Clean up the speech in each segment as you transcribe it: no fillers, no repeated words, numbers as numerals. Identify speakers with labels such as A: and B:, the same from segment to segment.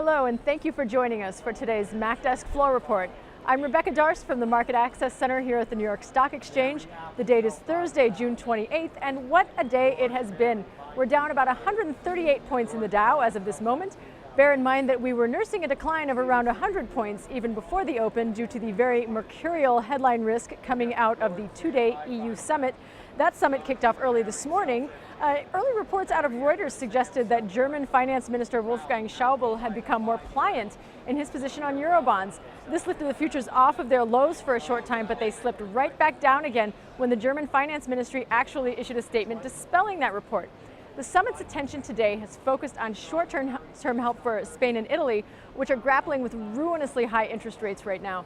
A: Hello, and thank you for joining us for today's MacDesk Floor Report. I'm Rebecca Darst from the Market Access Center here at the New York Stock Exchange. The date is Thursday, June 28th, and what a day it has been. We're down about 138 points in the Dow as of this moment. Bear in mind that we were nursing a decline of around 100 points even before the open due to the very mercurial headline risk coming out of the two-day EU summit. That summit kicked off early this morning. Early reports out of Reuters suggested that German Finance Minister Wolfgang Schäuble had become more pliant in his position on Eurobonds. This lifted the futures off of their lows for a short time, but they slipped right back down again when the German Finance Ministry actually issued a statement dispelling that report. The summit's attention today has focused on short-term help for Spain and Italy, which are grappling with ruinously high interest rates right now.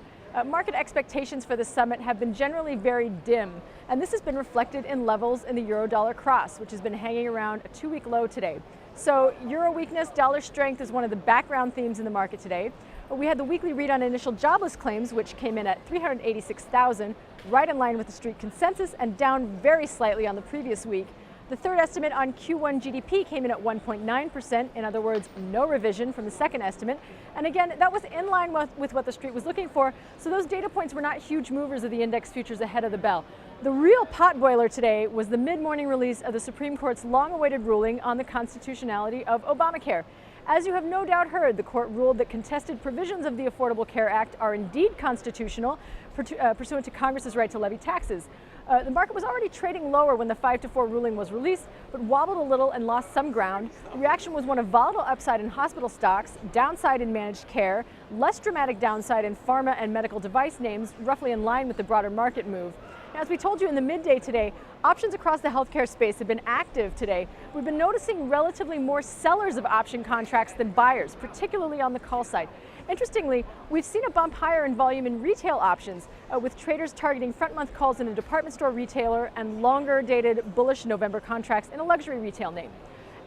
A: Market expectations for the summit have been generally very dim, and this has been reflected in levels in the euro-dollar cross, which has been hanging around a two-week low today. So euro weakness, dollar strength is one of the background themes in the market today. We had the weekly read on initial jobless claims, which came in at 386,000, right in line with the street consensus and down very slightly on the previous week. The third estimate on Q1 GDP came in at 1.9%, in other words, no revision from the second estimate. And again, that was in line with what the street was looking for, so those data points were not huge movers of the index futures ahead of the bell. The real potboiler today was the mid-morning release of the Supreme Court's long-awaited ruling on the constitutionality of Obamacare. As you have no doubt heard, the court ruled that contested provisions of the Affordable Care Act are indeed constitutional, pursuant to Congress's right to levy taxes. The market was already trading lower when the 5-4 ruling was released, but wobbled a little and lost some ground. The reaction was one of volatile upside in hospital stocks, downside in managed care, less dramatic downside in pharma and medical device names, roughly in line with the broader market move. Now, as we told you in the midday today, options across the healthcare space have been active today. We've been noticing relatively more sellers of option contracts than buyers, particularly on the call side. Interestingly, we've seen a bump higher in volume in retail options, with traders targeting front-month calls in a department store retailer and longer-dated bullish November contracts in a luxury retail name.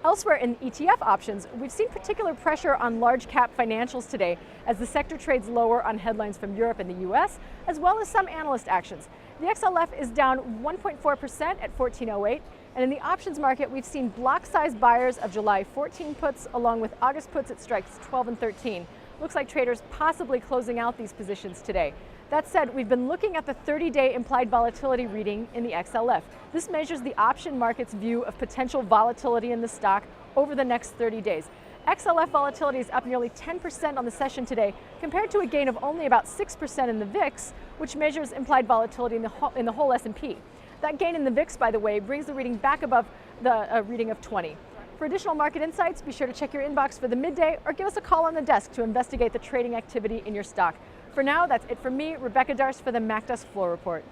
A: Elsewhere in ETF options, we've seen particular pressure on large-cap financials today as the sector trades lower on headlines from Europe and the US, as well as some analyst actions. The XLF is down 1.4% at 1408, and in the options market, we've seen block-size buyers of July 14 puts along with August puts at strikes 12 and 13. Looks like traders possibly closing out these positions today. That said, we've been looking at the 30-day implied volatility reading in the XLF. This measures the option market's view of potential volatility in the stock over the next 30 days. XLF volatility is up nearly 10% on the session today, compared to a gain of only about 6% in the VIX, which measures implied volatility in the whole S&P. That gain in the VIX, by the way, brings the reading back above the reading of 20. For additional market insights, be sure to check your inbox for the midday or give us a call on the desk to investigate the trading activity in your stock. For now, that's it from me, Rebecca Darst, for the MacDesk Floor Report.